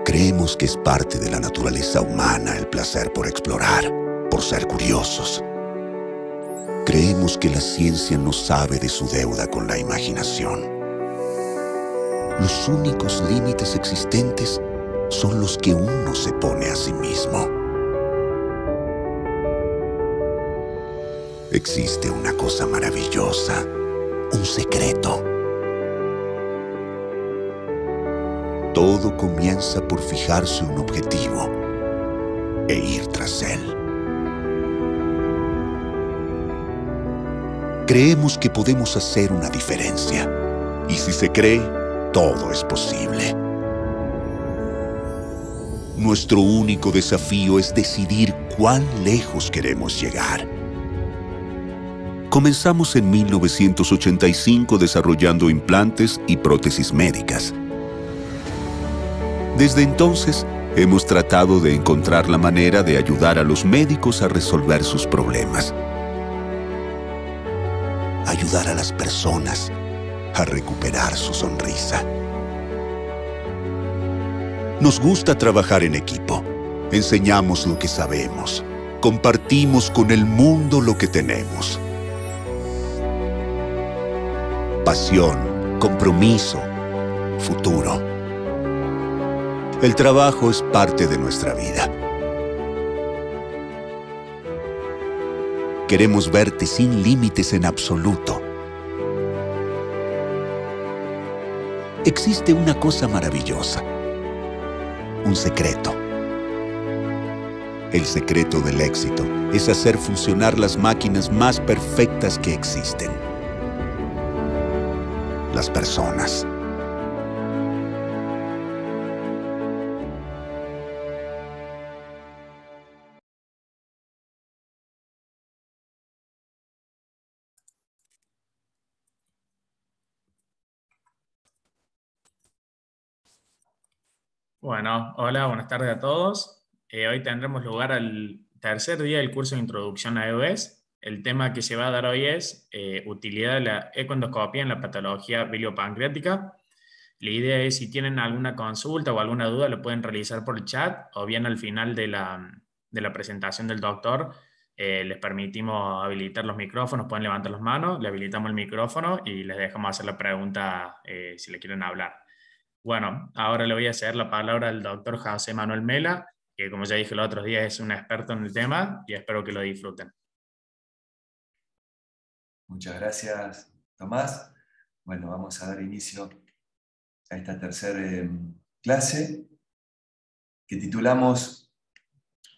Creemos que es parte de la naturaleza humana el placer por explorar, por ser curiosos. Creemos que la ciencia no sabe de su deuda con la imaginación. Los únicos límites existentes son los que uno se pone a sí mismo. Existe una cosa maravillosa, un secreto. Todo comienza por fijarse un objetivo e ir tras él. Creemos que podemos hacer una diferencia, y si se cree, todo es posible. Nuestro único desafío es decidir cuán lejos queremos llegar. Comenzamos en 1985 desarrollando implantes y prótesis médicas. Desde entonces, hemos tratado de encontrar la manera de ayudar a los médicos a resolver sus problemas. Ayudar a las personas a recuperar su sonrisa. Nos gusta trabajar en equipo. Enseñamos lo que sabemos. Compartimos con el mundo lo que tenemos. Pasión, compromiso, futuro. El trabajo es parte de nuestra vida. Queremos verte sin límites en absoluto. Existe una cosa maravillosa, un secreto. El secreto del éxito es hacer funcionar las máquinas más perfectas que existen. Las personas. Bueno, hola, buenas tardes a todos. Hoy tendremos lugar al tercer día del curso de Introducción a EOS. El tema que se va a dar hoy es utilidad de la ecoendoscopia en la patología biliopancreática. La idea es, si tienen alguna consulta o alguna duda, lo pueden realizar por el chat o bien al final de la presentación del doctor. Les permitimos habilitar los micrófonos, pueden levantar las manos, le habilitamos el micrófono y les dejamos hacer la pregunta si le quieren hablar. Bueno, ahora le voy a ceder la palabra al doctor José Manuel Mela, que como ya dije los otros días es un experto en el tema y espero que lo disfruten. Muchas gracias, Tomás. Bueno, vamos a dar inicio a esta tercera clase que titulamos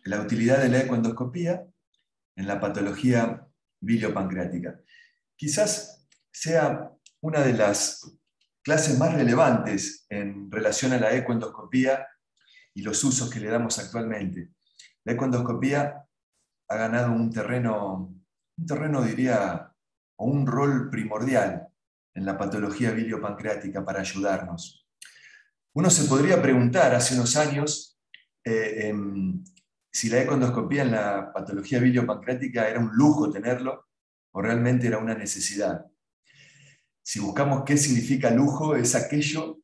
La utilidad de la ecoendoscopía en la patología biliopancreática. Quizás sea una de las clases más relevantes en relación a la ecoendoscopía y los usos que le damos actualmente. La ecoendoscopía ha ganado un terreno diría, o un rol primordial en la patología biliopancreática para ayudarnos. Uno se podría preguntar hace unos años si la ecoendoscopía en la patología biliopancreática era un lujo tenerlo o realmente era una necesidad. Si buscamos qué significa lujo, es aquello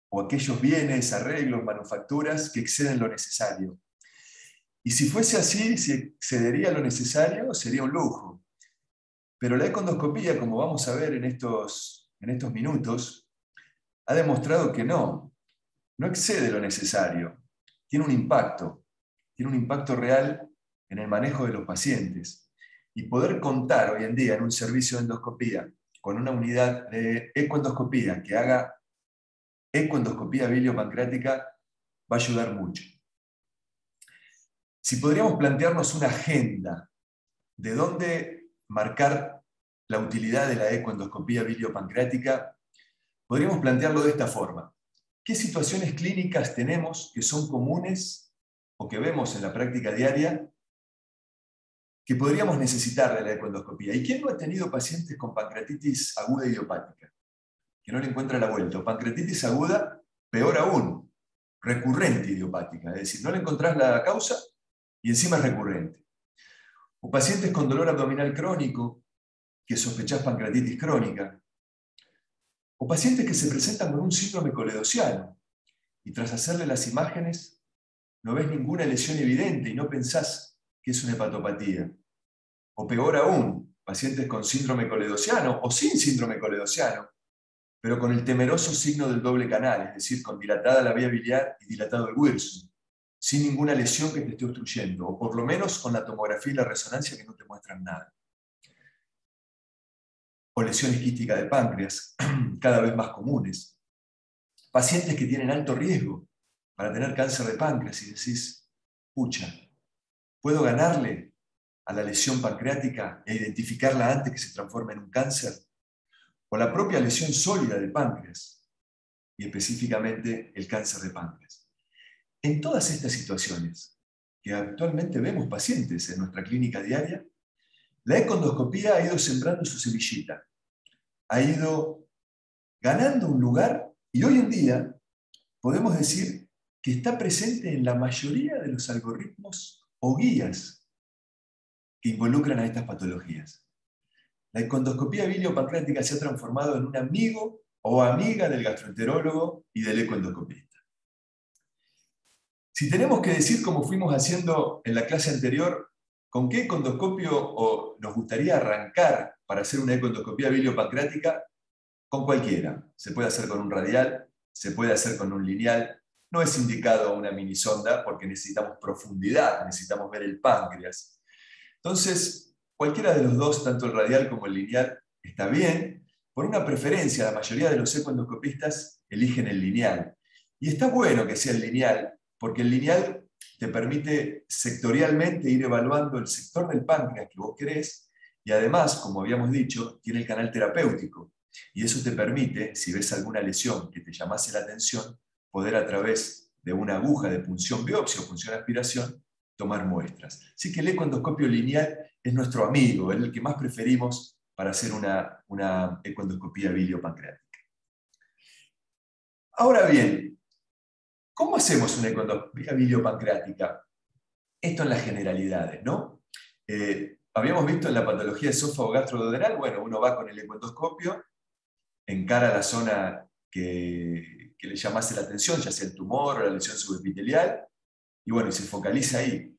o aquellos bienes, arreglos, manufacturas que exceden lo necesario. Y si fuese así, si excedería lo necesario, sería un lujo. Pero la ecoendoscopía, como vamos a ver en estos minutos, ha demostrado que no excede lo necesario. Tiene un impacto real en el manejo de los pacientes. Y poder contar hoy en día en un servicio de endoscopía con una unidad de ecoendoscopía que haga ecoendoscopía biliopancreática va a ayudar mucho. Si podríamos plantearnos una agenda de dónde marcar la utilidad de la ecoendoscopía biliopancreática, podríamos plantearlo de esta forma. ¿Qué situaciones clínicas tenemos que son comunes o que vemos en la práctica diaria que podríamos necesitar de la ecoendoscopía? ¿Y quién no ha tenido pacientes con pancreatitis aguda idiopática? Que no le encuentra la vuelta. O pancreatitis aguda, peor aún, recurrente idiopática. Es decir, no le encontrás la causa y encima es recurrente. O pacientes con dolor abdominal crónico, que sospechás pancreatitis crónica. O pacientes que se presentan con un síndrome coledociano. y tras hacerle las imágenes no ves ninguna lesión evidente y no pensás que es una hepatopatía. O peor aún, pacientes con síndrome coledociano o sin síndrome coledociano, pero con el temeroso signo del doble canal, es decir, con dilatada la vía biliar y dilatado el Wilson, sin ninguna lesión que te esté obstruyendo, o por lo menos con la tomografía y la resonancia que no te muestran nada. O lesiones quísticas de páncreas, cada vez más comunes. Pacientes que tienen alto riesgo para tener cáncer de páncreas y decís, pucha, ¿puedo ganarle a la lesión pancreática e identificarla antes que se transforme en un cáncer? O la propia lesión sólida del páncreas, y específicamente el cáncer de páncreas. En todas estas situaciones, que actualmente vemos pacientes en nuestra clínica diaria, la econdoscopía ha ido sembrando su semillita, ha ido ganando un lugar y hoy en día podemos decir que está presente en la mayoría de los algoritmos o guías que involucran a estas patologías. La econdoscopía biliopancreática se ha transformado en un amigo o amiga del gastroenterólogo y del ecoendoscopista. Si tenemos que decir, como fuimos haciendo en la clase anterior, con qué econdoscopio nos gustaría arrancar para hacer una econdoscopía biliopancreática, con cualquiera. Se puede hacer con un radial, se puede hacer con un lineal. No es indicado una minisonda porque necesitamos profundidad, necesitamos ver el páncreas. Entonces, cualquiera de los dos, tanto el radial como el lineal, está bien. Por una preferencia, la mayoría de los ecoendoscopistas eligen el lineal. Y está bueno que sea el lineal, porque el lineal te permite sectorialmente ir evaluando el sector del páncreas que vos querés, y además, como habíamos dicho, tiene el canal terapéutico. Y eso te permite, si ves alguna lesión que te llamase la atención, poder a través de una aguja de punción biopsia o punción aspiración, tomar muestras. Así que el ecoendoscopio lineal es nuestro amigo, es el que más preferimos para hacer una ecoendoscopía biliopancreática. Ahora bien, ¿cómo hacemos una ecoendoscopía biliopancreática? Esto en las generalidades, ¿no? Habíamos visto en la patología esófago gastroduodenal, bueno, uno va con el ecoendoscopio, encara la zona que le llamase la atención, ya sea el tumor o la lesión subepitelial, y bueno, y se focaliza ahí.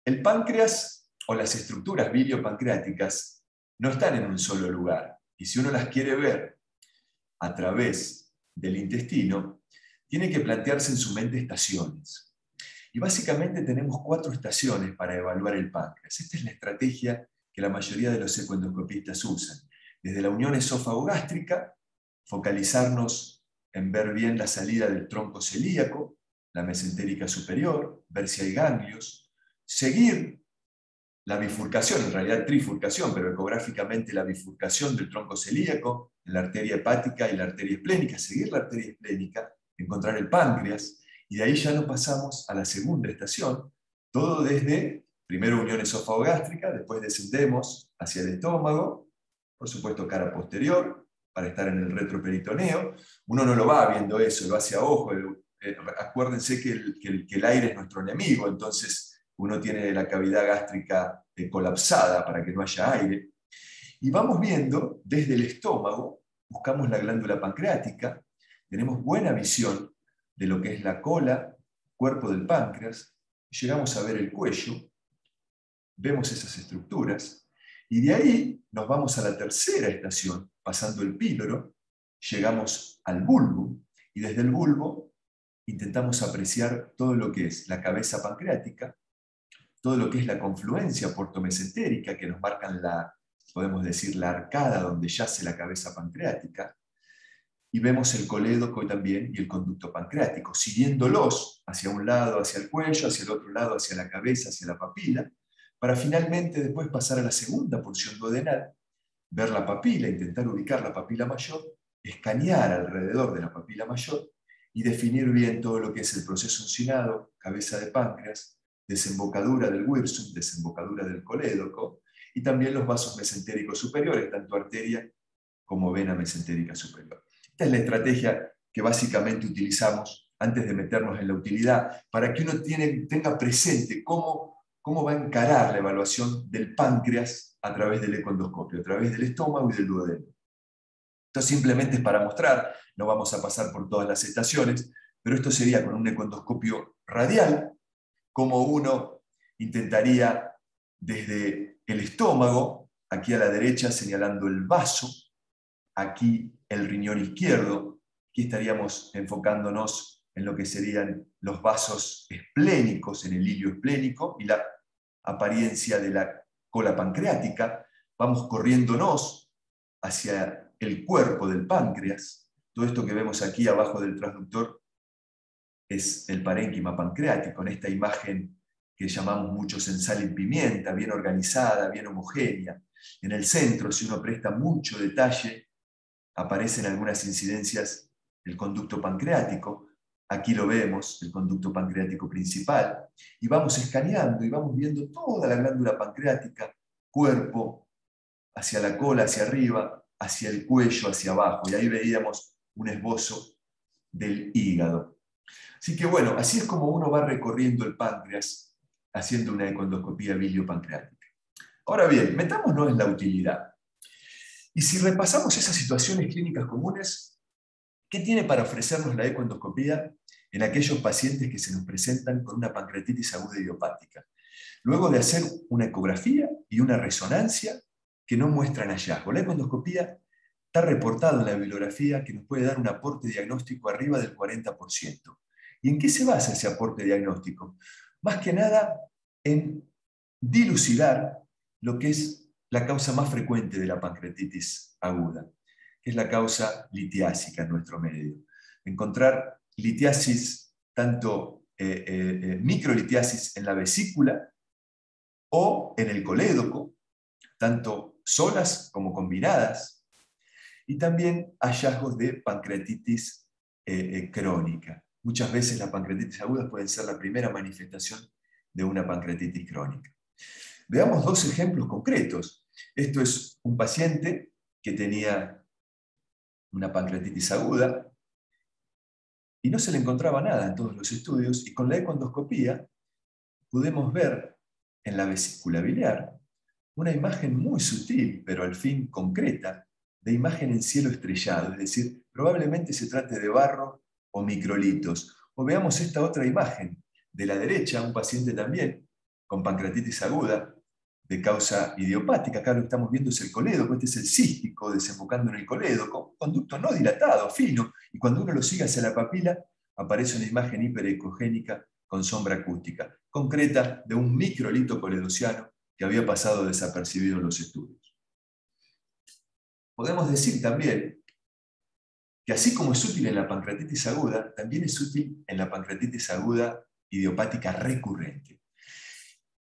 El páncreas o las estructuras biliopancreáticas no están en un solo lugar, y si uno las quiere ver a través del intestino, tiene que plantearse en su mente estaciones. Y básicamente tenemos 4 estaciones para evaluar el páncreas. Esta es la estrategia que la mayoría de los ecoendoscopistas usan. Desde la unión esófago-gástrica, focalizarnos en ver bien la salida del tronco celíaco, la mesentérica superior, ver si hay ganglios, seguir la bifurcación, en realidad trifurcación, pero ecográficamente la bifurcación del tronco celíaco, en la arteria hepática y la arteria esplénica, seguir la arteria esplénica, encontrar el páncreas, y de ahí ya nos pasamos a la segunda estación, todo desde, primero unión esófago-gástrica, después descendemos hacia el estómago, por supuesto cara posterior, para estar en el retroperitoneo. Uno no lo va viendo eso, lo hace a ojo. Acuérdense que el aire es nuestro enemigo, entonces uno tiene la cavidad gástrica colapsada para que no haya aire. Y vamos viendo desde el estómago, buscamos la glándula pancreática, tenemos buena visión de lo que es la cola, cuerpo del páncreas, llegamos a ver el cuello, vemos esas estructuras, y de ahí nos vamos a la tercera estación, pasando el píloro, llegamos al bulbo, y desde el bulbo intentamos apreciar todo lo que es la cabeza pancreática, todo lo que es la confluencia portomesentérica, que nos marcan podemos decir, la arcada donde yace la cabeza pancreática, y vemos el colédoco también y el conducto pancreático, siguiéndolos hacia un lado, hacia el cuello, hacia el otro lado, hacia la cabeza, hacia la papila, para finalmente después pasar a la segunda porción duodenal, ver la papila, intentar ubicar la papila mayor, escanear alrededor de la papila mayor y definir bien todo lo que es el proceso uncinado, cabeza de páncreas, desembocadura del Wirsum, desembocadura del colédoco, y también los vasos mesentéricos superiores, tanto arteria como vena mesentérica superior. Esta es la estrategia que básicamente utilizamos antes de meternos en la utilidad, para que uno tenga presente cómo va a encarar la evaluación del páncreas a través del ecoendoscopio, a través del estómago y del duodeno. Esto simplemente es para mostrar, no vamos a pasar por todas las estaciones, pero esto sería con un ecoendoscopio radial, como uno intentaría desde el estómago, aquí a la derecha señalando el vaso, aquí el riñón izquierdo, aquí estaríamos enfocándonos en lo que serían los vasos esplénicos, en el hilio esplénico y la apariencia de la cola pancreática. Vamos corriéndonos hacia el cuerpo del páncreas. Todo esto que vemos aquí abajo del transductor es el parénquima pancreático, en esta imagen que llamamos muchos en sal y pimienta, bien organizada, bien homogénea. En el centro, si uno presta mucho detalle, aparecen algunas incidencias del conducto pancreático. Aquí lo vemos, el conducto pancreático principal, y vamos escaneando y vamos viendo toda la glándula pancreática, cuerpo, hacia la cola, hacia arriba, hacia el cuello, hacia abajo, y ahí veíamos un esbozo del hígado. Así que bueno, así es como uno va recorriendo el páncreas haciendo una ecoendoscopía biliopancreática. Ahora bien, metámonos en la utilidad. Y si repasamos esas situaciones clínicas comunes, ¿qué tiene para ofrecernos la ecoendoscopía en aquellos pacientes que se nos presentan con una pancreatitis aguda idiopática? Luego de hacer una ecografía y una resonancia que no muestran hallazgo. La ecoendoscopía está reportado en la bibliografía que nos puede dar un aporte diagnóstico arriba del 40%. ¿Y en qué se basa ese aporte diagnóstico? Más que nada en dilucidar lo que es la causa más frecuente de la pancreatitis aguda, que es la causa litiásica en nuestro medio. Encontrar litiasis, tanto microlitiasis en la vesícula o en el colédoco, tanto solas como combinadas, y también hallazgos de pancreatitis crónica. Muchas veces las pancreatitis agudas pueden ser la primera manifestación de una pancreatitis crónica. Veamos dos ejemplos concretos. Esto es un paciente que tenía una pancreatitis aguda y no se le encontraba nada en todos los estudios, y con la ecoendoscopía pudimos ver en la vesícula biliar una imagen muy sutil, pero al fin concreta, de imagen en cielo estrellado, es decir, probablemente se trate de barro o microlitos. O veamos esta otra imagen, de la derecha, un paciente también con pancreatitis aguda, de causa idiopática. Acá lo que estamos viendo es el colédoco, este es el cístico desembocando en el colédoco, un conducto no dilatado, fino, y cuando uno lo sigue hacia la papila, aparece una imagen hiperecogénica con sombra acústica, concreta de un microlito coledociano que había pasado desapercibido en los estudios. Podemos decir también que así como es útil en la pancreatitis aguda, también es útil en la pancreatitis aguda idiopática recurrente.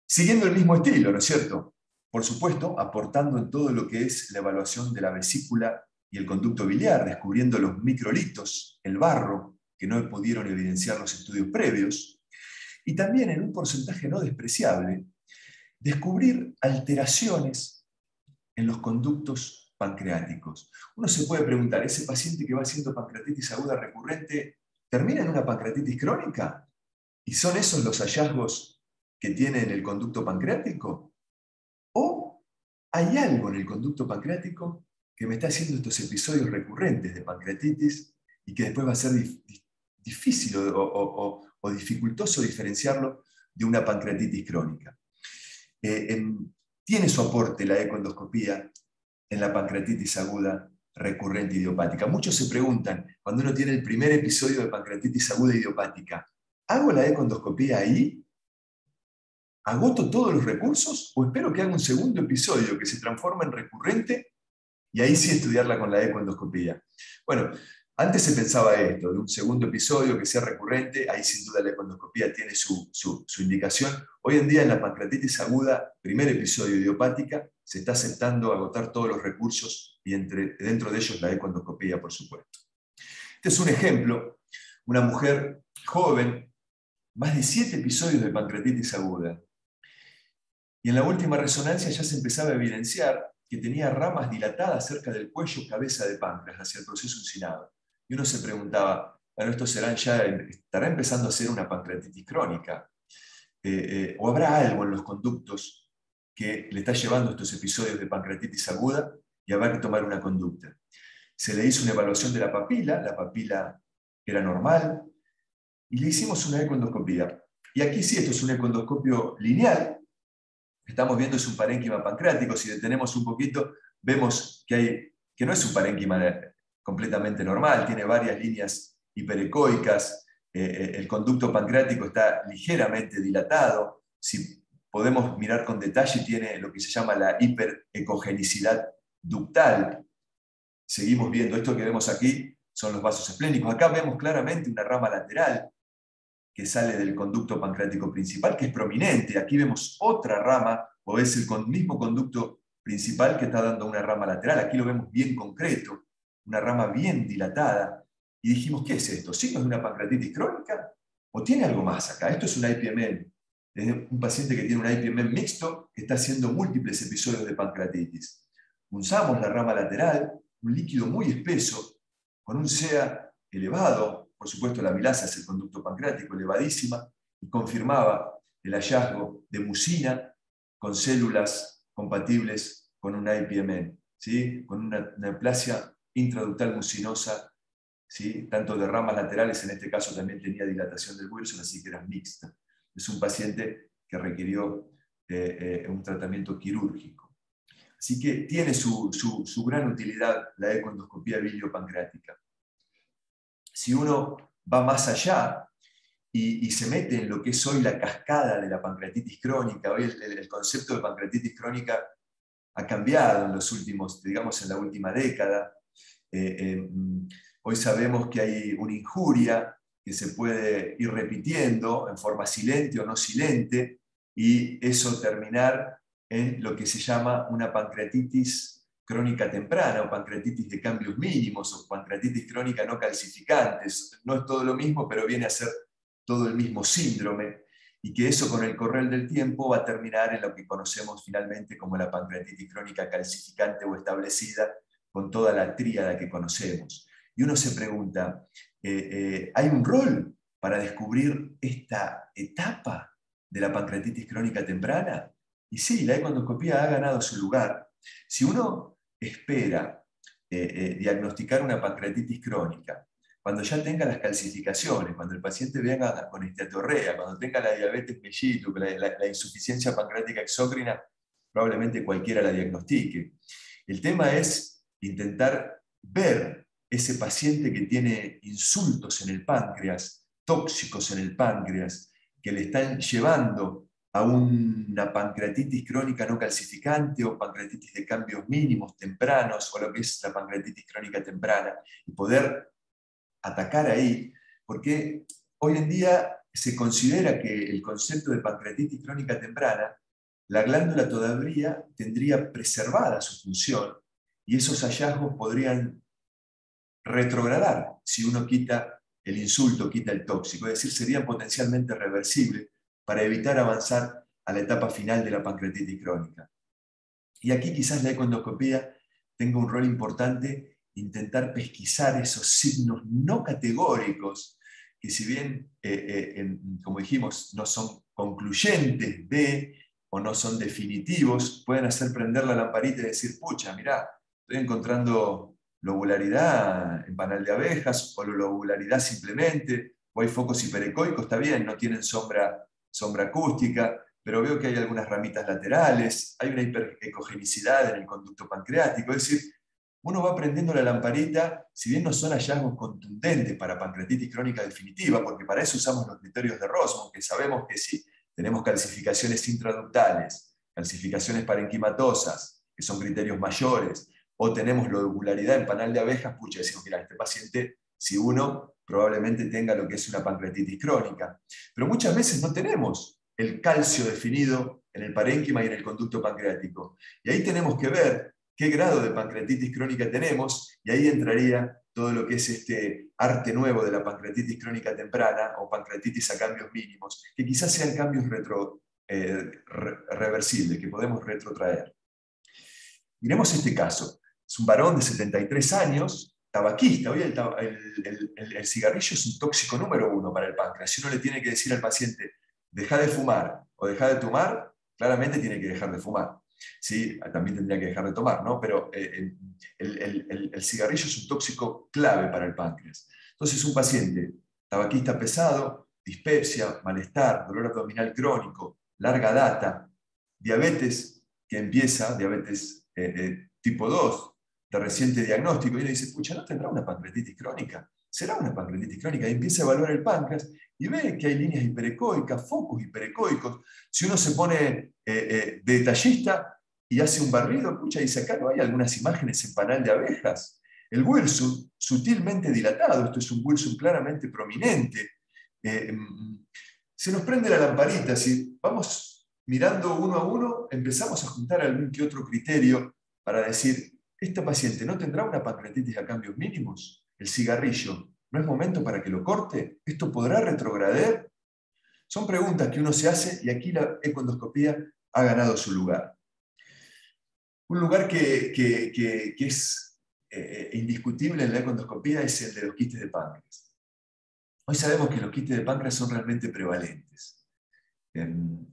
Siguiendo el mismo estilo, ¿no es cierto? Por supuesto, aportando en todo lo que es la evaluación de la vesícula y el conducto biliar, descubriendo los microlitos, el barro, que no pudieron evidenciar los estudios previos, y también en un porcentaje no despreciable, descubrir alteraciones en los conductos pancreáticos. Uno se puede preguntar, ¿ese paciente que va haciendo pancreatitis aguda recurrente termina en una pancreatitis crónica? ¿Y son esos los hallazgos que tiene en el conducto pancreático? ¿O hay algo en el conducto pancreático que me está haciendo estos episodios recurrentes de pancreatitis y que después va a ser difícil o dificultoso diferenciarlo de una pancreatitis crónica? Tiene su aporte la ecoendoscopía en la pancreatitis aguda recurrente idiopática. Muchos se preguntan, cuando uno tiene el primer episodio de pancreatitis aguda idiopática, ¿hago la ecoendoscopía ahí? ¿Agoto todos los recursos? ¿O espero que haga un segundo episodio que se transforma en recurrente y ahí sí estudiarla con la ecoendoscopía? Bueno, antes se pensaba esto, de un segundo episodio que sea recurrente, ahí sin duda la ecoendoscopía tiene su indicación. Hoy en día en la pancreatitis aguda, primer episodio idiopática, se está aceptando agotar todos los recursos y dentro de ellos la ecoendoscopía, por supuesto. Este es un ejemplo, una mujer joven, más de 7 episodios de pancreatitis aguda. Y en la última resonancia ya se empezaba a evidenciar que tenía ramas dilatadas cerca del cuello cabeza de páncreas hacia el proceso uncinado. Y uno se preguntaba, bueno, ¿esto estará empezando a ser una pancreatitis crónica? ¿O habrá algo en los conductos que le está llevando estos episodios de pancreatitis aguda y habrá que tomar una conducta? Se le hizo una evaluación de la papila era normal, y le hicimos una ecoendoscopía. Y aquí sí, esto es un ecoendoscopio lineal. Estamos viendo es un parénquima pancreático. Si detenemos un poquito, vemos que no es un parénquima completamente normal, tiene varias líneas hiperecoicas, el conducto pancreático está ligeramente dilatado. Si podemos mirar con detalle, tiene lo que se llama la hiperecogenicidad ductal. Seguimos viendo, esto que vemos aquí son los vasos esplénicos. Acá vemos claramente una rama lateral que sale del conducto pancreático principal, que es prominente. Aquí vemos otra rama, o es el mismo conducto principal que está dando una rama lateral. Aquí lo vemos bien concreto, una rama bien dilatada. Y dijimos, ¿qué es esto? ¿Signos de una pancreatitis crónica? ¿O tiene algo más acá? Esto es un IPMN. Es un paciente que tiene un IPMN mixto que está haciendo múltiples episodios de pancreatitis. Punzamos la rama lateral, un líquido muy espeso, con un CEA elevado. Por supuesto, la amilasa es el conducto pancreático, elevadísima, y confirmaba el hallazgo de mucina con células compatibles con un IPMN, ¿sí? Con una neoplasia intraductal mucinosa, ¿sí? Tanto de ramas laterales, en este caso también tenía dilatación del Wilson, así que era mixta. Es un paciente que requirió un tratamiento quirúrgico. Así que tiene su gran utilidad la ecoendoscopía biliopancreática. Si uno va más allá y se mete en lo que es hoy la cascada de la pancreatitis crónica, hoy el concepto de pancreatitis crónica ha cambiado en los últimos, digamos en la última década. Hoy sabemos que hay una injuria que se puede ir repitiendo en forma silente o no silente, y eso terminar en lo que se llama una pancreatitis crónica temprana o pancreatitis de cambios mínimos o pancreatitis crónica no calcificantes. No es todo lo mismo, pero viene a ser todo el mismo síndrome, y que eso con el correr del tiempo va a terminar en lo que conocemos finalmente como la pancreatitis crónica calcificante o establecida, con toda la tríada que conocemos. Y uno se pregunta, ¿hay un rol para descubrir esta etapa de la pancreatitis crónica temprana? Y sí, la ecoendoscopía ha ganado su lugar. Si uno espera diagnosticar una pancreatitis crónica cuando ya tenga las calcificaciones, cuando el paciente venga con esteatorrea, cuando tenga la diabetes mellitus, la insuficiencia pancreática exócrina, probablemente cualquiera la diagnostique. El tema es intentar ver ese paciente que tiene insultos en el páncreas, tóxicos en el páncreas, que le están llevando a una pancreatitis crónica no calcificante o pancreatitis de cambios mínimos tempranos, o lo que es la pancreatitis crónica temprana, y poder atacar ahí, porque hoy en día se considera que el concepto de pancreatitis crónica temprana, la glándula todavía tendría preservada su función, y esos hallazgos podrían retrogradar si uno quita el insulto, quita el tóxico, es decir, serían potencialmente reversibles para evitar avanzar a la etapa final de la pancreatitis crónica. Y aquí quizás la ecoendoscopía tenga un rol importante, intentar pesquisar esos signos no categóricos, que si bien, como dijimos, no son concluyentes de o no son definitivos, pueden hacer prender la lamparita y decir, pucha, mirá, estoy encontrando lobularidad en panal de abejas, o lobularidad simplemente, o hay focos hiperecoicos, está bien, no tienen sombra acústica, pero veo que hay algunas ramitas laterales, hay una hiperecogenicidad en el conducto pancreático, es decir, uno va prendiendo la lamparita, si bien no son hallazgos contundentes para pancreatitis crónica definitiva, porque para eso usamos los criterios de Rossman, que sabemos que si tenemos calcificaciones intraductales, calcificaciones parenquimatosas, que son criterios mayores, o tenemos lobularidad en panal de abejas, pucha, decimos, mira, este paciente, si uno probablemente tenga lo que es una pancreatitis crónica. Pero muchas veces no tenemos el calcio definido en el parénquima y en el conducto pancreático. Y ahí tenemos que ver qué grado de pancreatitis crónica tenemos, y ahí entraría todo lo que es este arte nuevo de la pancreatitis crónica temprana o pancreatitis a cambios mínimos, que quizás sean cambios reversibles, que podemos retrotraer. Miremos este caso. Es un varón de 73 años, tabaquista. Hoy el cigarrillo es un tóxico número 1 para el páncreas. Si uno le tiene que decir al paciente, deja de fumar o deja de tomar, claramente tiene que dejar de fumar. Sí, también tendría que dejar de tomar, ¿no? Pero el cigarrillo es un tóxico clave para el páncreas. Entonces, un paciente tabaquista pesado, dispepsia, malestar, dolor abdominal crónico, larga data, diabetes que empieza, diabetes tipo 2, de reciente diagnóstico, y uno dice, pucha, ¿no tendrá una pancreatitis crónica? ¿Será una pancreatitis crónica? Y empieza a evaluar el páncreas y ve que hay líneas hiperecoicas, focos hiperecoicos. Si uno se pone de detallista y hace un barrido, pucha, dice, acá no hay algunas imágenes en panal de abejas. El Wilson, sutilmente dilatado, esto es un Wilson claramente prominente. Se nos prende la lamparita, si vamos mirando uno a uno, empezamos a juntar algún que otro criterio para decir, ¿esta paciente no tendrá una pancreatitis a cambios mínimos? ¿El cigarrillo no es momento para que lo corte? ¿Esto podrá retrogradar? Son preguntas que uno se hace y aquí la ecoendoscopía ha ganado su lugar. Un lugar que es indiscutible en la ecoendoscopía es el de los quistes de páncreas. Hoy sabemos que los quistes de páncreas son realmente prevalentes.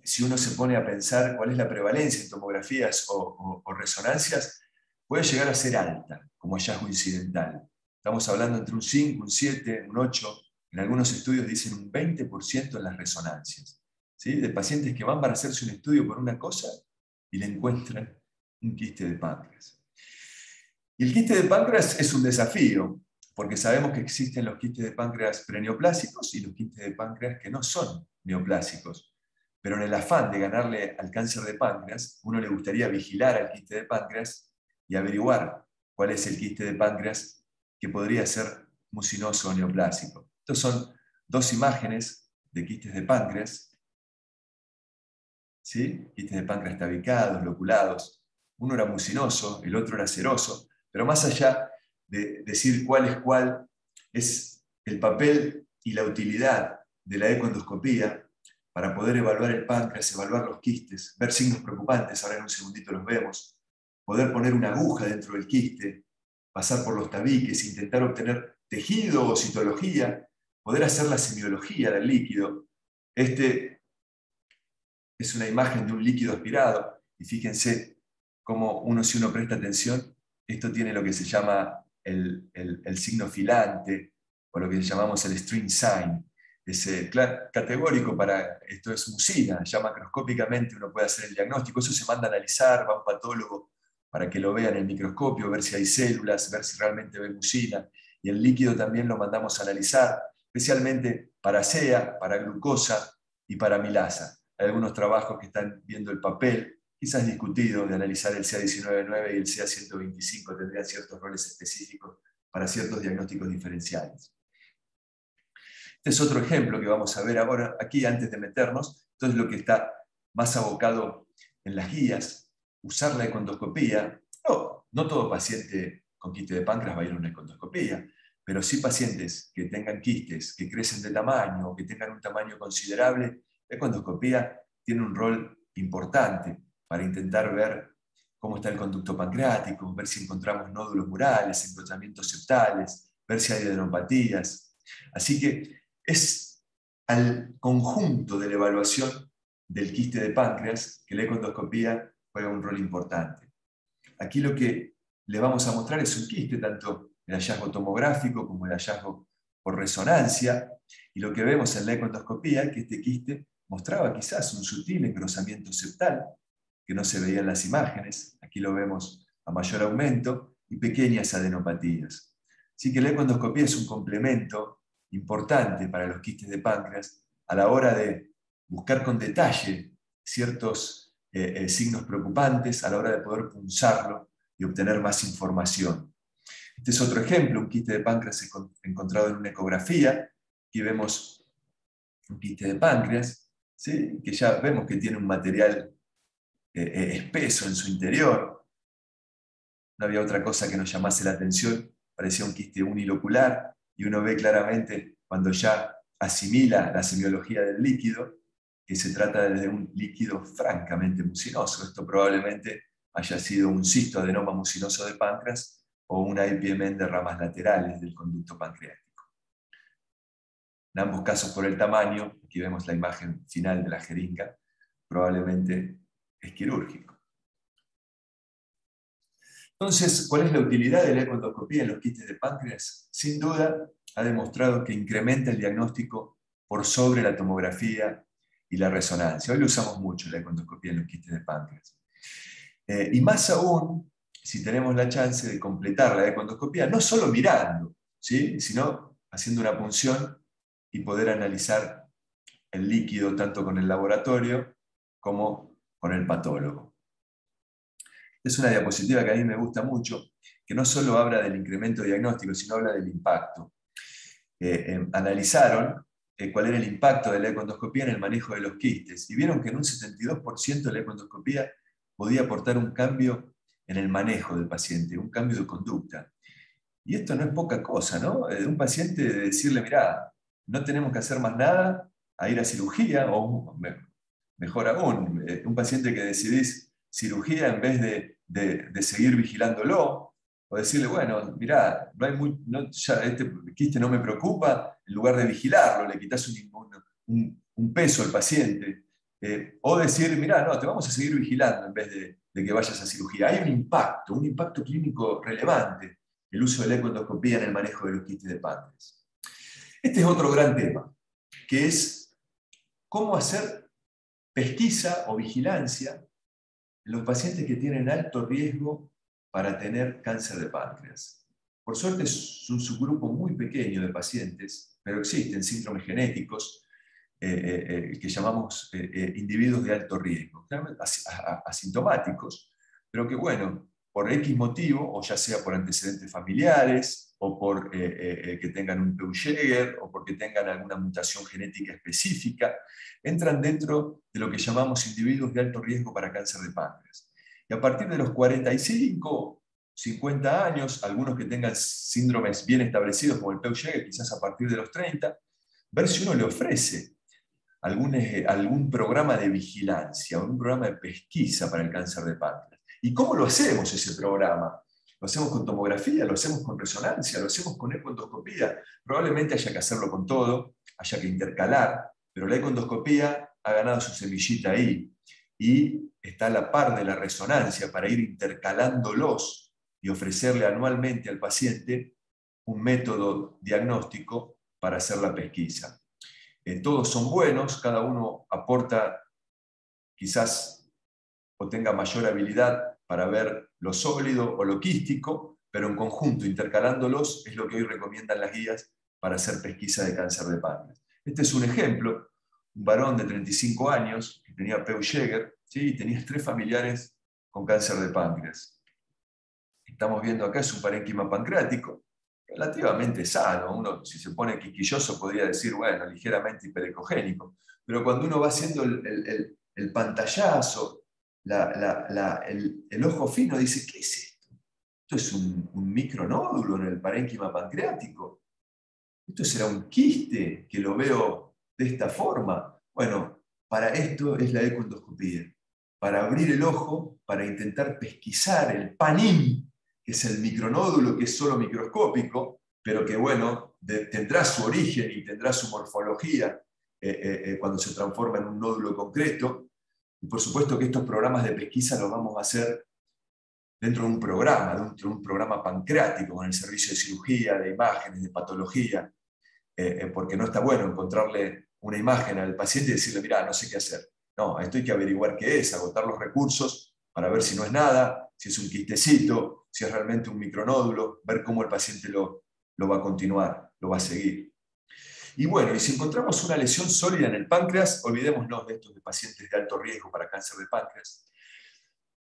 Si uno se pone a pensar cuál es la prevalencia en tomografías o resonancias, puede llegar a ser alta como hallazgo incidental. Estamos hablando entre un 5, un 7, un 8, en algunos estudios dicen un 20% en las resonancias. ¿Sí? De pacientes que van para hacerse un estudio por una cosa y le encuentran un quiste de páncreas. Y el quiste de páncreas es un desafío, porque sabemos que existen los quistes de páncreas preneoplásicos y los quistes de páncreas que no son neoplásicos. Pero en el afán de ganarle al cáncer de páncreas, uno le gustaría vigilar al quiste de páncreas y averiguar cuál es el quiste de páncreas que podría ser mucinoso o neoplásico. Estos son dos imágenes de quistes de páncreas. ¿Sí? Quistes de páncreas tabicados, loculados. Uno era mucinoso, el otro era seroso. Pero más allá de decir cuál es el papel y la utilidad de la ecoendoscopía para poder evaluar el páncreas, evaluar los quistes, ver signos preocupantes, ahora en un segundito los vemos, poder poner una aguja dentro del quiste, pasar por los tabiques, intentar obtener tejido o citología, poder hacer la semiología del líquido. Este es una imagen de un líquido aspirado, y fíjense cómo si uno presta atención, esto tiene lo que se llama el signo filante, o lo que llamamos el string sign. Es categórico para esto, es mucina, ya macroscópicamente uno puede hacer el diagnóstico, eso se manda a analizar, va a un patólogo para que lo vea en el microscopio, ver si hay células, ver si realmente ve mucina, y el líquido también lo mandamos a analizar, especialmente para CEA, para glucosa y para amilasa. Hay algunos trabajos que están viendo el papel, quizás discutido, de analizar el CA19-9 y el CA125, tendrían ciertos roles específicos para ciertos diagnósticos diferenciales. Este es otro ejemplo que vamos a ver ahora, aquí antes de meternos. Entonces lo que está más abocado en las guías, usar la ecoendoscopía. No todo paciente con quiste de páncreas va a ir a una ecoendoscopía, pero sí pacientes que tengan quistes, que crecen de tamaño o que tengan un tamaño considerable, la ecoendoscopía tiene un rol importante para intentar ver cómo está el conducto pancreático, ver si encontramos nódulos murales, encrochamientos septales, ver si hay adenopatías. Así que es al conjunto de la evaluación del quiste de páncreas que la ecoendoscopía juega un rol importante. Aquí lo que le vamos a mostrar es un quiste, tanto el hallazgo tomográfico como el hallazgo por resonancia, y lo que vemos en la ecoendoscopía es que este quiste mostraba quizás un sutil engrosamiento septal, que no se veía en las imágenes, aquí lo vemos a mayor aumento, y pequeñas adenopatías. Así que la ecoendoscopía es un complemento importante para los quistes de páncreas a la hora de buscar con detalle ciertos signos preocupantes, a la hora de poder punzarlo y obtener más información. Este es otro ejemplo, un quiste de páncreas encontrado en una ecografía. Aquí vemos un quiste de páncreas, ¿sí? Que ya vemos que tiene un material espeso en su interior. No había otra cosa que nos llamase la atención, parecía un quiste unilocular, y uno ve claramente cuando ya asimila la semiología del líquido, que se trata de un líquido francamente mucinoso. Esto probablemente haya sido un cistoadenoma mucinoso de páncreas o una IPMN de ramas laterales del conducto pancreático. En ambos casos, por el tamaño, aquí vemos la imagen final de la jeringa, probablemente es quirúrgico. Entonces, ¿cuál es la utilidad de la ecoendoscopía en los quistes de páncreas? Sin duda, ha demostrado que incrementa el diagnóstico por sobre la tomografía y la resonancia. Hoy lo usamos mucho, la econdoscopía en los quistes de páncreas. Y más aún, si tenemos la chance de completar la econdoscopía, no solo mirando, ¿sí?, sino haciendo una punción y poder analizar el líquido tanto con el laboratorio como con el patólogo. Es una diapositiva que a mí me gusta mucho, que no solo habla del incremento diagnóstico, sino habla del impacto. Analizaron cuál era el impacto de la econdoscopía en el manejo de los quistes, y vieron que en un 72% la econdoscopía podía aportar un cambio en el manejo del paciente, un cambio de conducta. Y esto no es poca cosa, ¿no? Un paciente de decirle, mirá, no tenemos que hacer más nada, a ir a cirugía, o mejor aún, un paciente que decidís cirugía en vez de seguir vigilándolo, o decirle, bueno, mirá, ya este quiste no me preocupa, en lugar de vigilarlo, le quitas un peso al paciente. O decir, mirá, no, te vamos a seguir vigilando en vez de que vayas a cirugía. Hay un impacto clínico relevante, el uso de la econdoscopía en el manejo de los quistes de páncreas. Este es otro gran tema, que es cómo hacer pesquisa o vigilancia en los pacientes que tienen alto riesgo para tener cáncer de páncreas. Por suerte es un subgrupo muy pequeño de pacientes, pero existen síndromes genéticos que llamamos individuos de alto riesgo, asintomáticos, pero que, bueno, por X motivo, o ya sea por antecedentes familiares, o por que tengan un Peutz-Jeghers, o porque tengan alguna mutación genética específica, entran dentro de lo que llamamos individuos de alto riesgo para cáncer de páncreas. Y a partir de los 45, 50 años, algunos que tengan síndromes bien establecidos como el Peutz-Jeghers, quizás a partir de los 30, ver si uno le ofrece algún programa de vigilancia, un programa de pesquisa para el cáncer de páncreas. ¿Y cómo lo hacemos ese programa? ¿Lo hacemos con tomografía? ¿Lo hacemos con resonancia? ¿Lo hacemos con econdoscopía? Probablemente haya que hacerlo con todo, haya que intercalar, pero la econdoscopía ha ganado su semillita ahí y está a la par de la resonancia para ir intercalándolos y ofrecerle anualmente al paciente un método diagnóstico para hacer la pesquisa. Todos son buenos, cada uno aporta quizás o tenga mayor habilidad para ver lo sólido o lo quístico, pero en conjunto, intercalándolos, es lo que hoy recomiendan las guías para hacer pesquisa de cáncer de páncreas. Este es un ejemplo, un varón de 35 años que tenía Peutz-Jeghers, ¿sí? Y tenía 3 familiares con cáncer de páncreas. Estamos viendo acá es un parénquima pancreático, relativamente sano. Uno, si se pone quisquilloso, podría decir, bueno, ligeramente hiperecogénico. Pero cuando uno va haciendo el pantallazo, el ojo fino, dice, ¿qué es esto? Esto es un micronódulo en el parénquima pancreático. Esto será un quiste que lo veo de esta forma. Bueno, para esto es la econdoscopía. Para abrir el ojo, para intentar pesquisar el panín, que es el micronódulo, que es solo microscópico, pero que, bueno, tendrá su origen y tendrá su morfología cuando se transforma en un nódulo concreto. Y por supuesto que estos programas de pesquisa los vamos a hacer dentro de un programa pancreático, con el servicio de cirugía, de imágenes, de patología, porque no está bueno encontrarle una imagen al paciente y decirle, mira, no sé qué hacer. No, esto hay que averiguar qué es, agotar los recursos para ver si no es nada, si es un quistecito, si es realmente un micronódulo, ver cómo el paciente lo va a continuar, lo va a seguir. Y bueno, y si encontramos una lesión sólida en el páncreas, olvidémonos de estos de pacientes de alto riesgo para cáncer de páncreas.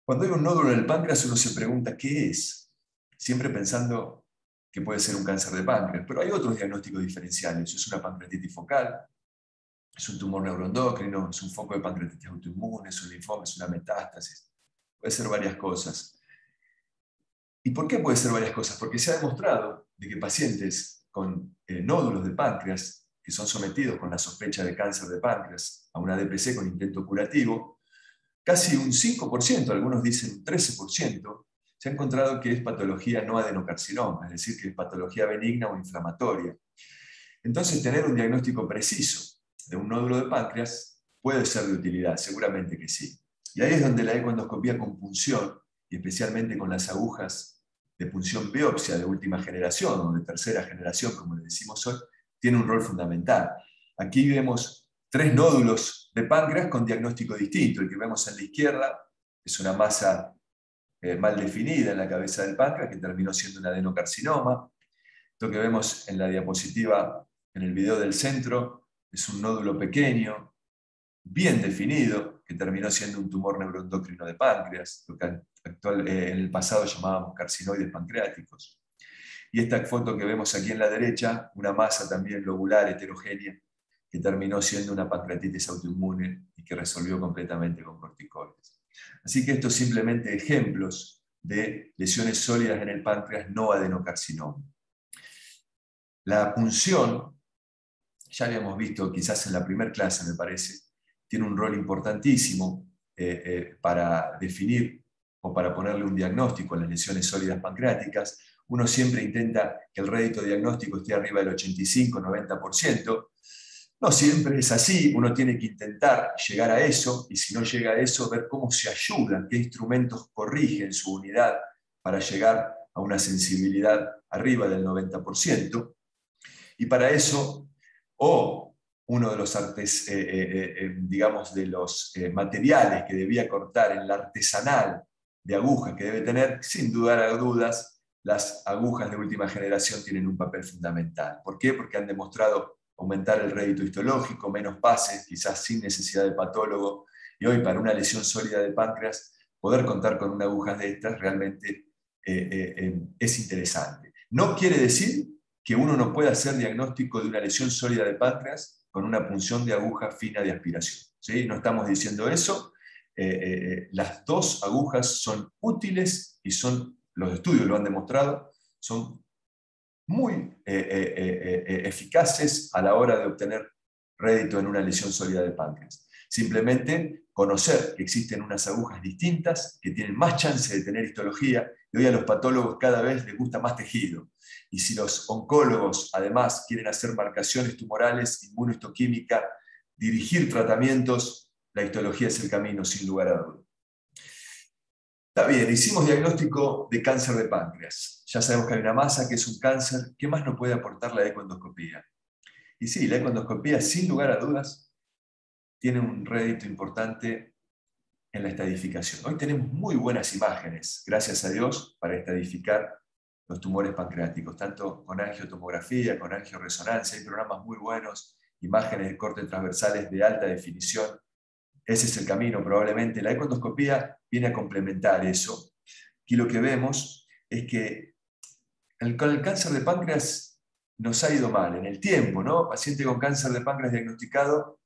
Cuando hay un nódulo en el páncreas, uno se pregunta qué es, siempre pensando que puede ser un cáncer de páncreas, pero hay otros diagnósticos diferenciales. Es una pancreatitis focal, es un tumor neuroendocrino, es un foco de pancreatitis autoinmune, es un linfoma, es una metástasis. Puede ser varias cosas. ¿Y por qué puede ser varias cosas? Porque se ha demostrado de que pacientes con nódulos de páncreas, que son sometidos con la sospecha de cáncer de páncreas a una DPC con intento curativo, casi un 5%, algunos dicen un 13%, se ha encontrado que es patología no adenocarcinoma, es decir, que es patología benigna o inflamatoria. Entonces, tener un diagnóstico preciso de un nódulo de páncreas puede ser de utilidad, seguramente que sí. Y ahí es donde la econdoscopía con punción, y especialmente con las agujas de punción biopsia de última generación o de tercera generación, como le decimos hoy, tiene un rol fundamental. Aquí vemos 3 nódulos de páncreas con diagnóstico distinto. El que vemos en la izquierda es una masa mal definida en la cabeza del páncreas que terminó siendo un adenocarcinoma. Esto que vemos en la diapositiva, en el video del centro, es un nódulo pequeño, bien definido, que terminó siendo un tumor neuroendocrino de páncreas, lo que en el pasado llamábamos carcinoides pancreáticos. Y esta foto que vemos aquí en la derecha, una masa también lobular heterogénea, que terminó siendo una pancreatitis autoinmune y que resolvió completamente con corticoides. Así que estos simplemente ejemplos de lesiones sólidas en el páncreas no adenocarcinoma. La punción, ya habíamos visto quizás en la primera clase, me parece, tiene un rol importantísimo para definir o para ponerle un diagnóstico a las lesiones sólidas pancreáticas. Uno siempre intenta que el rédito diagnóstico esté arriba del 85-90%. No siempre es así, uno tiene que intentar llegar a eso, y si no llega a eso, ver cómo se ayudan, qué instrumentos corrigen su unidad para llegar a una sensibilidad arriba del 90%. Y para eso, o uno de los, digamos, de los materiales que debía cortar en la artesanal de agujas que debe tener, sin dudar a dudas, las agujas de última generación tienen un papel fundamental. ¿Por qué? Porque han demostrado aumentar el rédito histológico, menos pases, quizás sin necesidad de patólogo, y hoy para una lesión sólida de páncreas, poder contar con una aguja de estas realmente es interesante. No quiere decir que uno no pueda hacer diagnóstico de una lesión sólida de páncreas con una punción de aguja fina de aspiración, ¿sí? No estamos diciendo eso. Las 2 agujas son útiles y los estudios lo han demostrado, son muy eficaces a la hora de obtener rédito en una lesión sólida de páncreas. Simplemente conocer que existen unas agujas distintas que tienen más chance de tener histología, y hoy a los patólogos cada vez les gusta más tejido. Y si los oncólogos además quieren hacer marcaciones tumorales, inmunohistoquímica, dirigir tratamientos, la histología es el camino sin lugar a dudas. Está bien, hicimos diagnóstico de cáncer de páncreas. Ya sabemos que hay una masa, que es un cáncer. ¿Qué más nos puede aportar la ecoendoscopía? Y sí, la ecoendoscopía, sin lugar a dudas, tiene un rédito importante en la estadificación. Hoy tenemos muy buenas imágenes, gracias a Dios, para estadificar los tumores pancreáticos, tanto con angiotomografía, con angioresonancia. Hay programas muy buenos, imágenes de corte transversales de alta definición. Ese es el camino, probablemente. La ecoendoscopía viene a complementar eso. Aquí lo que vemos es que con el cáncer de páncreas nos ha ido mal en el tiempo, ¿no? Paciente con cáncer de páncreas diagnosticado,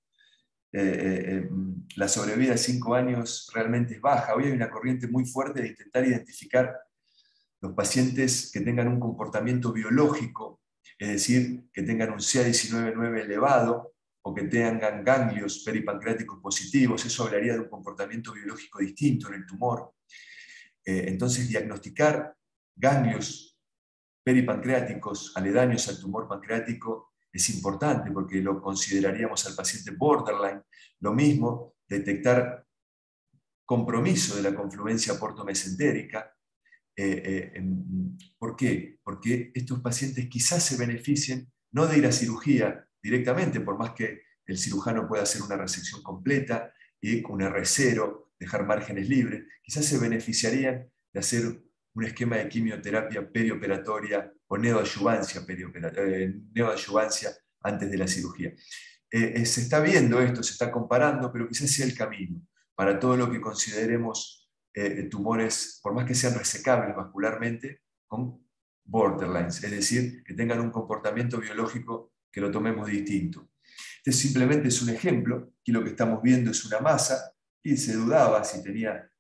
la sobrevida de 5 años realmente es baja. Hoy hay una corriente muy fuerte de intentar identificar los pacientes que tengan un comportamiento biológico, es decir, que tengan un CA19-9 elevado, o que tengan ganglios peripancreáticos positivos. Eso hablaría de un comportamiento biológico distinto en el tumor. Entonces, diagnosticar ganglios peripancreáticos aledaños al tumor pancreático es importante, porque lo consideraríamos al paciente borderline. Lo mismo, detectar compromiso de la confluencia portomesentérica. ¿Por qué? Porque estos pacientes quizás se beneficien no de ir a cirugía directamente, por más que el cirujano pueda hacer una resección completa y con R0 dejar márgenes libres, quizás se beneficiarían de hacer un esquema de quimioterapia perioperatoria o neoadyuvancia antes de la cirugía. Se está viendo esto, se está comparando, pero quizás sea el camino para todo lo que consideremos tumores, por más que sean resecables vascularmente, con borderlines, es decir, que tengan un comportamiento biológico que lo tomemos distinto. Este simplemente es un ejemplo. Aquí lo que estamos viendo es una masa, y se dudaba si tenía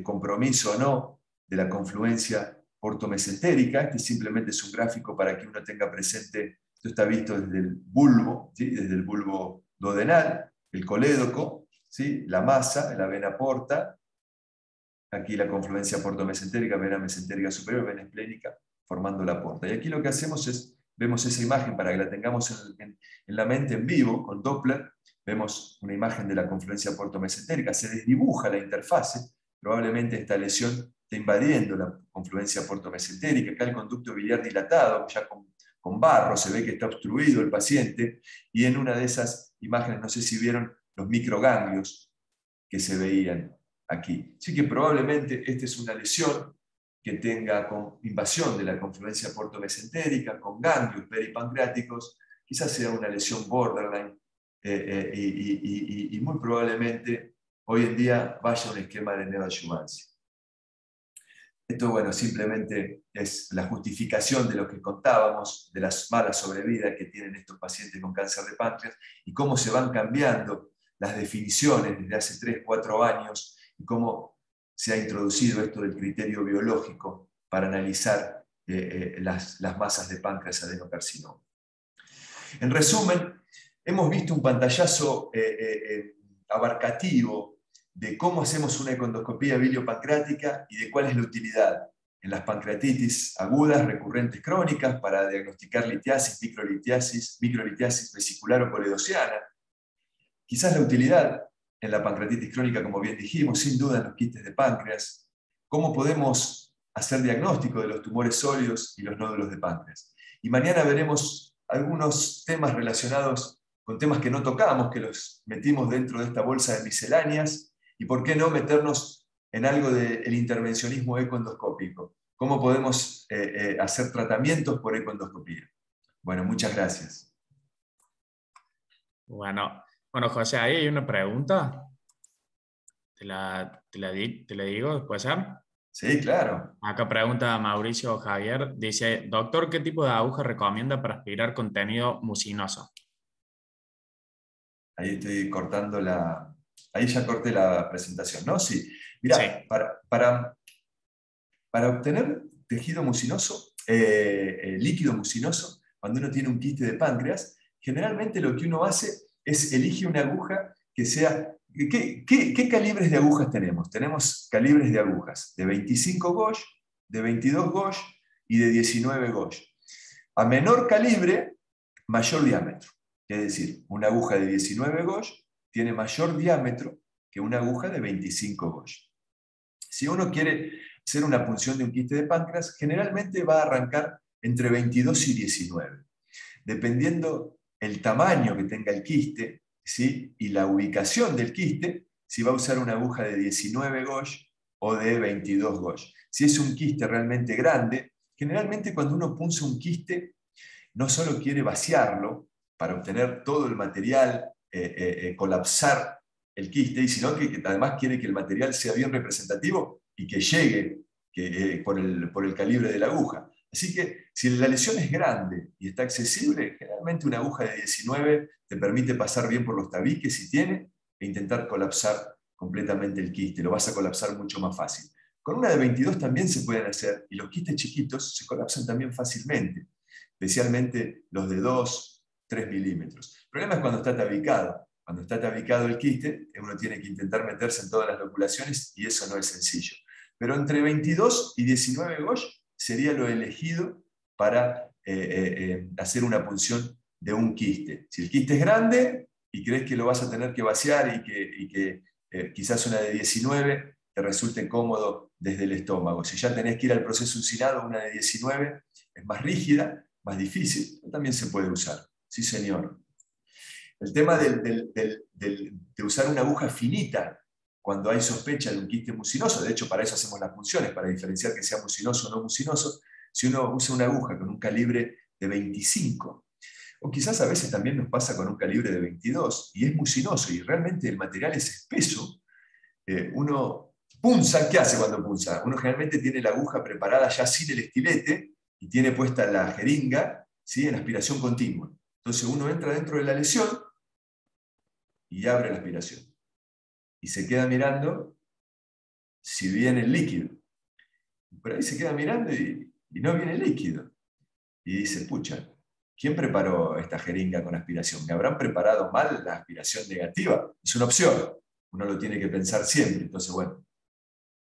compromiso o no de la confluencia portomesentérica. Este simplemente es un gráfico para que uno tenga presente, esto está visto desde el bulbo, ¿sí? Desde el bulbo duodenal, el colédoco, ¿sí? La masa, la vena porta, aquí la confluencia portomesentérica, vena mesentérica superior, vena esplénica, formando la porta. Y aquí lo que hacemos es, vemos esa imagen para que la tengamos en la mente en vivo, con Doppler. Vemos una imagen de la confluencia portomesentérica, se desdibuja la interfase. Probablemente esta lesión está invadiendo la confluencia portomesentérica. Acá el conducto biliar dilatado, ya con barro, se ve que está obstruido el paciente, y en una de esas imágenes, no sé si vieron los microganglios que se veían aquí. Así que probablemente esta es una lesión que tenga con invasión de la confluencia portomesentérica, con ganglios peripancreáticos, quizás sea una lesión borderline, y muy probablemente hoy en día vaya a un esquema de neoadyuvancia. Esto, bueno, simplemente es la justificación de lo que contábamos, de las malas sobrevidas que tienen estos pacientes con cáncer de páncreas y cómo se van cambiando las definiciones desde hace 3, 4 años y cómo se ha introducido esto del criterio biológico para analizar las masas de páncreas adenocarcinoma. En resumen, hemos visto un pantallazo abarcativo de cómo hacemos una econdoscopía biliopancreática y de cuál es la utilidad en las pancreatitis agudas, recurrentes, crónicas, para diagnosticar litiasis, microlitiasis vesicular o coledociana. Quizás la utilidad en la pancreatitis crónica, como bien dijimos, sin duda en los quistes de páncreas. Cómo podemos hacer diagnóstico de los tumores sólidos y los nódulos de páncreas. Y mañana veremos algunos temas relacionados con temas que no tocamos, que los metimos dentro de esta bolsa de misceláneas, y por qué no meternos en algo del intervencionismo ecoendoscópico. ¿Cómo podemos hacer tratamientos por ecoendoscopía? Bueno, muchas gracias. Bueno, José, ahí hay una pregunta. ¿Te la digo después? Sí, claro. Acá pregunta Mauricio Javier. Dice, doctor, ¿qué tipo de aguja recomienda para aspirar contenido mucinoso? Ahí estoy cortando la... Ahí ya corté la presentación, ¿no? Sí. Mirá, sí. Para obtener tejido mucinoso, líquido mucinoso, cuando uno tiene un quiste de páncreas, generalmente lo que uno hace es elige una aguja que sea... ¿Qué calibres de agujas tenemos? Tenemos calibres de agujas de 25 gauge, de 22 gauge y de 19 gauge. A menor calibre, mayor diámetro. Es decir, una aguja de 19 gauge tiene mayor diámetro que una aguja de 25 gauge. Si uno quiere hacer una punción de un quiste de páncreas, generalmente va a arrancar entre 22 y 19. Dependiendo el tamaño que tenga el quiste, ¿sí?, y la ubicación del quiste, si va a usar una aguja de 19 gauge o de 22 gauge. Si es un quiste realmente grande, generalmente cuando uno punza un quiste, no solo quiere vaciarlo para obtener todo el material, colapsar el quiste, sino que además quiere que el material sea bien representativo y que llegue por el calibre de la aguja. Así que si la lesión es grande y está accesible, generalmente una aguja de 19 te permite pasar bien por los tabiques si tiene e intentar colapsar completamente el quiste. Lo vas a colapsar mucho más fácil. Con una de 22 también se pueden hacer, y los quistes chiquitos se colapsan también fácilmente, especialmente los de 2, 3 milímetros. El problema es cuando está tabicado. Cuando está tabicado el quiste, uno tiene que intentar meterse en todas las loculaciones y eso no es sencillo. Pero entre 22 y 19 gauge sería lo elegido para hacer una punción de un quiste. Si el quiste es grande y crees que lo vas a tener que vaciar y que quizás una de 19 te resulte cómodo desde el estómago. Si ya tenés que ir al proceso uncinado, una de 19 es más rígida, más difícil, pero también se puede usar. Sí, señor. El tema de usar una aguja finita cuando hay sospecha de un quiste mucinoso, de hecho para eso hacemos las punciones, para diferenciar que sea mucinoso o no mucinoso, si uno usa una aguja con un calibre de 25, o quizás a veces también nos pasa con un calibre de 22, y es mucinoso y realmente el material es espeso, uno punza. ¿Qué hace cuando punza? Uno generalmente tiene la aguja preparada ya sin el estilete y tiene puesta la jeringa, ¿sí?, en aspiración continua. Entonces uno entra dentro de la lesión y abre la aspiración. Y se queda mirando si viene el líquido. Por ahí se queda mirando y no viene el líquido. Y dice, pucha, ¿quién preparó esta jeringa con aspiración? ¿Me habrán preparado mal la aspiración negativa? Es una opción. Uno lo tiene que pensar siempre. Entonces, bueno,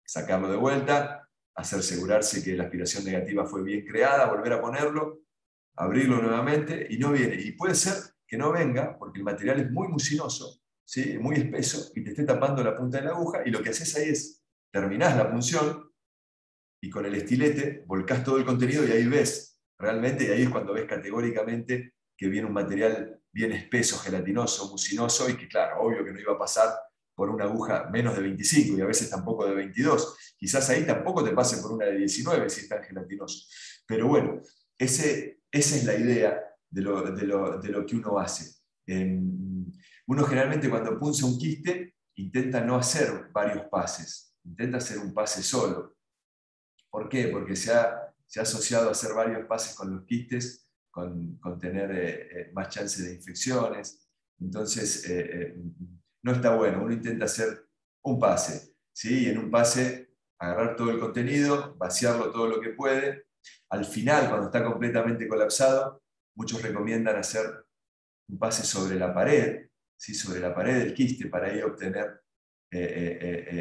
sacarlo de vuelta, asegurarse que la aspiración negativa fue bien creada, volver a ponerlo, abrirlo nuevamente y no viene. Y puede ser que no venga porque el material es muy mucinoso, ¿sí?, muy espeso, y te esté tapando la punta de la aguja, y lo que haces ahí es, terminás la punción, y con el estilete volcás todo el contenido y ahí ves realmente, y ahí es cuando ves categóricamente que viene un material bien espeso, gelatinoso, mucinoso, y que claro, obvio que no iba a pasar por una aguja menos de 25 y a veces tampoco de 22. Quizás ahí tampoco te pase por una de 19 si es tan gelatinoso. Pero bueno, esa es la idea de lo que uno hace. Uno generalmente cuando punza un quiste intenta no hacer varios pases, intenta hacer un pase solo. ¿Por qué? Porque se ha asociado a hacer varios pases con los quistes, con tener más chance de infecciones. Entonces, no está bueno. Uno intenta hacer un pase, ¿sí? Y en un pase agarrar todo el contenido, vaciarlo todo lo que puede. Al final, cuando está completamente colapsado, muchos recomiendan hacer un pase sobre la pared, ¿sí? Sobre la pared del quiste para ahí obtener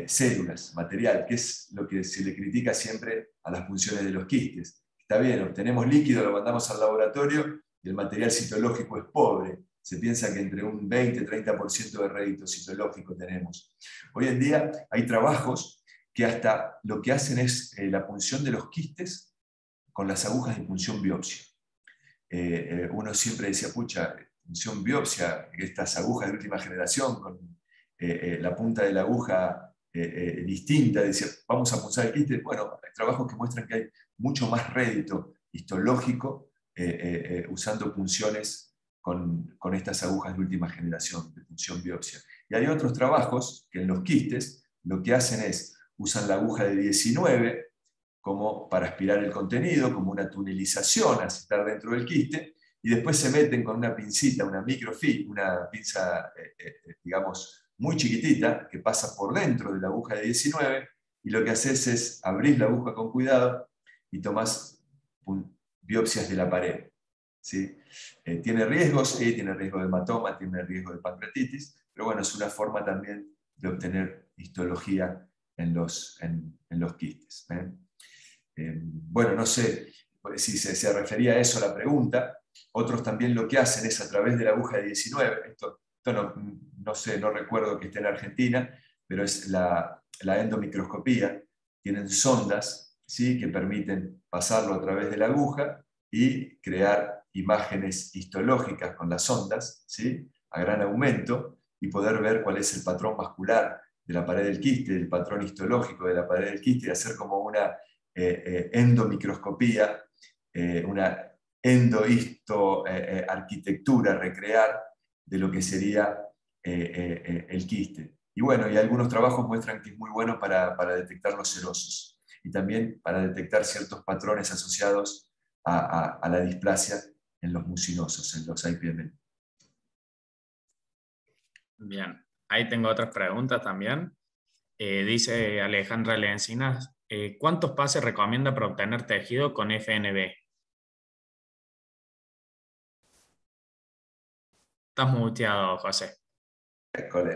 células, material, que es lo que se le critica siempre a las funciones de los quistes. Está bien, obtenemos líquido, lo mandamos al laboratorio y el material citológico es pobre. Se piensa que entre un 20-30% de rédito citológico tenemos. Hoy en día hay trabajos que hasta lo que hacen es la punción de los quistes con las agujas de punción biopsia. Uno siempre decía, pucha, punción biopsia, estas agujas de última generación con la punta de la aguja distinta, decía, vamos a punzar el quiste. Bueno, hay trabajos que muestran que hay mucho más rédito histológico usando punciones con estas agujas de última generación, de punción biopsia. Y hay otros trabajos que en los quistes lo que hacen es, usan la aguja de 19 como para aspirar el contenido, como una tunelización, hacia estar dentro del quiste, y después se meten con una pincita, una una pinza, digamos, muy chiquitita, que pasa por dentro de la aguja de 19, y lo que haces es abrir la aguja con cuidado y tomás biopsias de la pared. ¿Sí? ¿Tiene riesgos? Sí, tiene riesgo de hematoma, tiene riesgo de pancreatitis, pero bueno, es una forma también de obtener histología en los quistes. Bueno, no sé si se refería a eso la pregunta. Otros también lo que hacen es a través de la aguja de 19, esto no sé, no recuerdo que esté en Argentina, pero es la endomicroscopía. Tienen sondas, ¿sí? Que permiten pasarlo a través de la aguja y crear imágenes histológicas con las sondas, ¿sí? A gran aumento, y poder ver cuál es el patrón vascular de la pared del quiste, el patrón histológico de la pared del quiste, y hacer como una endomicroscopía, una endohistoarquitectura, recrear de lo que sería el quiste. Y bueno, y algunos trabajos muestran que es muy bueno para detectar los serosos y también para detectar ciertos patrones asociados a la displasia en los mucinosos, en los IPM. Bien, ahí tengo otras preguntas también. Dice Alejandra Lencinas, ¿cuántos pases recomienda para obtener tejido con FNB? Estás muteado, José.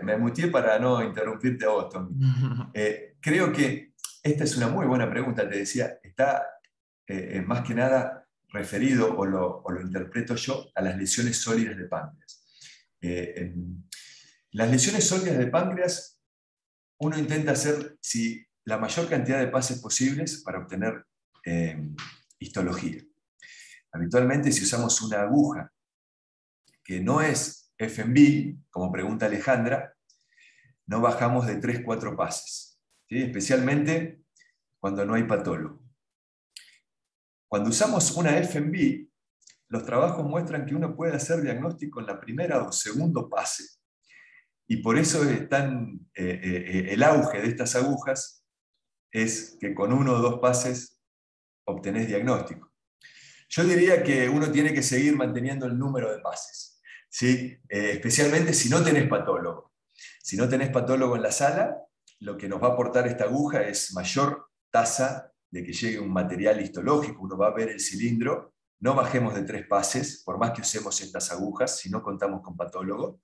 Me muteé para no interrumpirte a vos, Tommy. Creo que esta es una muy buena pregunta, te decía, está más que nada referido, o lo interpreto yo, a las lesiones sólidas de páncreas. Las lesiones sólidas de páncreas, uno intenta hacer la mayor cantidad de pases posibles para obtener histología. Habitualmente, si usamos una aguja que no es FNB, como pregunta Alejandra, no bajamos de 3-4 pases, ¿sí? Especialmente cuando no hay patólogo. Cuando usamos una FNB, los trabajos muestran que uno puede hacer diagnóstico en la primera o segundo pase. Y por eso el auge de estas agujas es que con 1 o 2 pases obtenés diagnóstico. Yo diría que uno tiene que seguir manteniendo el número de pases, ¿sí? Especialmente si no tenés patólogo. Si no tenés patólogo en la sala, lo que nos va a aportar esta aguja es mayor tasa de que llegue un material histológico. Uno va a ver el cilindro. No bajemos de 3 pases, por más que usemos estas agujas, si no contamos con patólogo.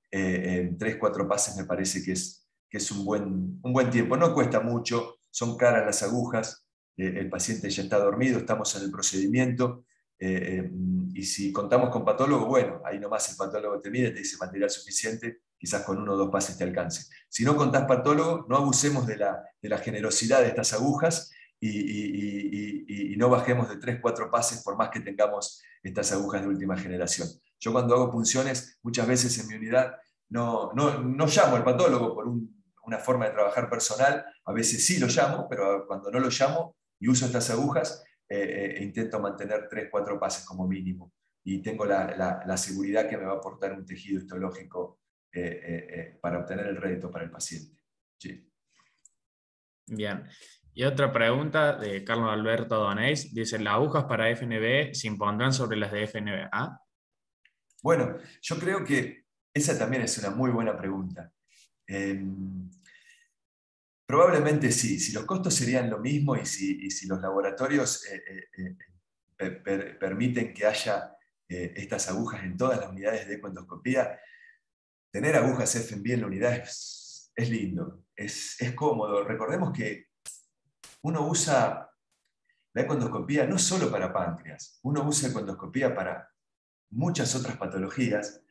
En 3-4 pases me parece que es un buen tiempo. No cuesta mucho, son caras las agujas, el paciente ya está dormido, estamos en el procedimiento, y si contamos con patólogo, bueno, ahí nomás el patólogo te mide, te dice material suficiente, quizás con 1 o 2 pases te alcance. Si no contás patólogo, no abusemos de la generosidad de estas agujas y no bajemos de 3, 4 pases por más que tengamos estas agujas de última generación. Yo cuando hago punciones, muchas veces en mi unidad, no llamo al patólogo por una forma de trabajar personal, a veces sí lo llamo, pero cuando no lo llamo y uso estas agujas, intento mantener 3, 4 pases como mínimo. Y tengo la seguridad que me va a aportar un tejido histológico para obtener el rédito para el paciente. Sí. Bien. Y otra pregunta de Carlos Alberto Donés. Dice, ¿las agujas para FNB se impondrán sobre las de FNA? Bueno, yo creo que esa también es una muy buena pregunta. Probablemente sí, si los costos serían lo mismo y si los laboratorios permiten que haya estas agujas en todas las unidades de ecoendoscopía, tener agujas FNB en la unidad es lindo, es cómodo. Recordemos que uno usa la ecoendoscopía no solo para páncreas, uno usa ecoendoscopía para muchas otras patologías,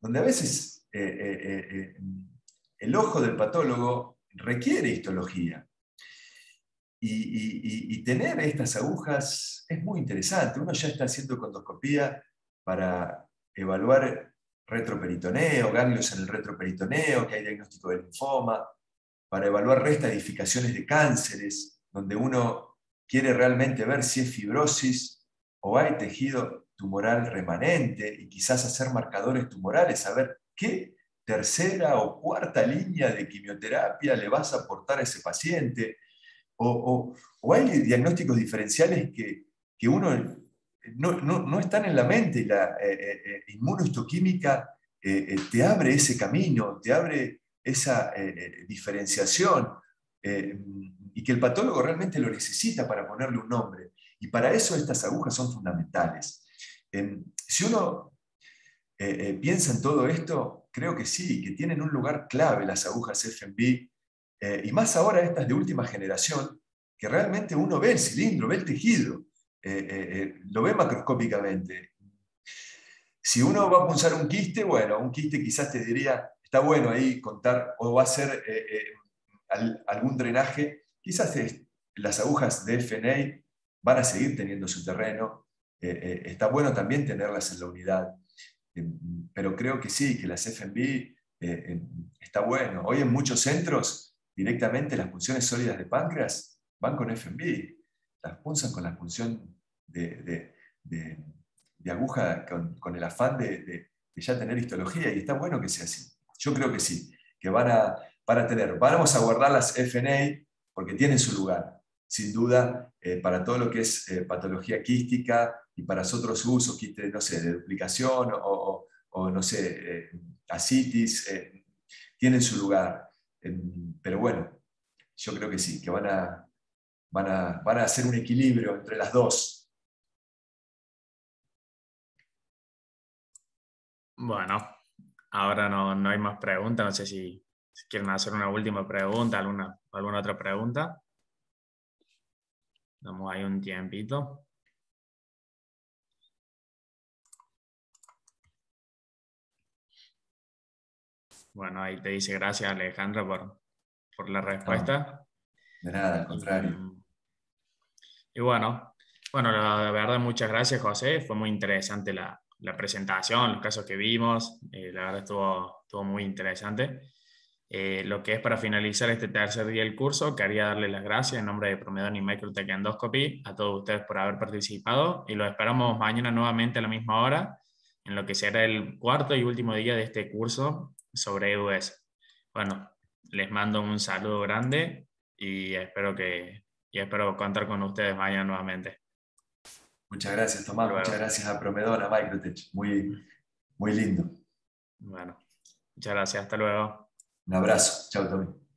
donde a veces el ojo del patólogo requiere histología. Y tener estas agujas es muy interesante. Uno ya está haciendo ecoendoscopía para evaluar retroperitoneo, ganglios en el retroperitoneo, que hay diagnóstico de linfoma, para evaluar restadificaciones de cánceres, donde uno quiere realmente ver si es fibrosis o hay tejido tumoral remanente y quizás hacer marcadores tumorales, saber qué tercera o cuarta línea de quimioterapia le vas a aportar a ese paciente. O hay diagnósticos diferenciales que uno no están en la mente. La inmunohistoquímica te abre ese camino, te abre esa diferenciación, y que el patólogo realmente lo necesita para ponerle un nombre. Y para eso estas agujas son fundamentales. Si uno piensa en todo esto, creo que sí, que tienen un lugar clave las agujas FNB, y más ahora estas de última generación, que realmente uno ve el cilindro, ve el tejido, lo ve macroscópicamente. Si uno va a punzar un quiste, bueno, un quiste quizás te diría, está bueno ahí contar, o va a hacer algún drenaje, quizás las agujas de FNA van a seguir teniendo su terreno, está bueno también tenerlas en la unidad, pero creo que sí, que las FNB está bueno. Hoy en muchos centros directamente las punciones sólidas de páncreas van con FNB, las punzan con la punción de aguja con el afán de ya tener histología, y está bueno que sea así. Yo creo que sí, que van a tener. Vamos a guardar las FNA porque tienen su lugar, sin duda, para todo lo que es patología quística y para otros usos, quistes, no sé, de duplicación o no sé, ascitis, tienen su lugar. Pero bueno, yo creo que sí, que van a hacer un equilibrio entre las dos. Bueno, ahora no hay más preguntas. No sé si quieren hacer una última pregunta, alguna otra pregunta. Damos ahí un tiempito. Bueno, ahí te dice gracias, Alejandra, por la respuesta. No, de nada, al contrario. Y bueno, la verdad, muchas gracias, José. Fue muy interesante la presentación, los casos que vimos. La verdad estuvo muy interesante. Lo que es para finalizar este tercer día del curso, quería darles las gracias en nombre de Promedon y Microtech Endoscopy a todos ustedes por haber participado, y los esperamos mañana nuevamente a la misma hora, en lo que será el cuarto y último día de este curso sobre EUS. Bueno, les mando un saludo grande y espero contar con ustedes mañana nuevamente. Muchas gracias, Tomás. Muchas gracias a Promedon, a Microtech. Muy, muy lindo. Bueno, muchas gracias. Hasta luego. Un abrazo. Chao, Tommy.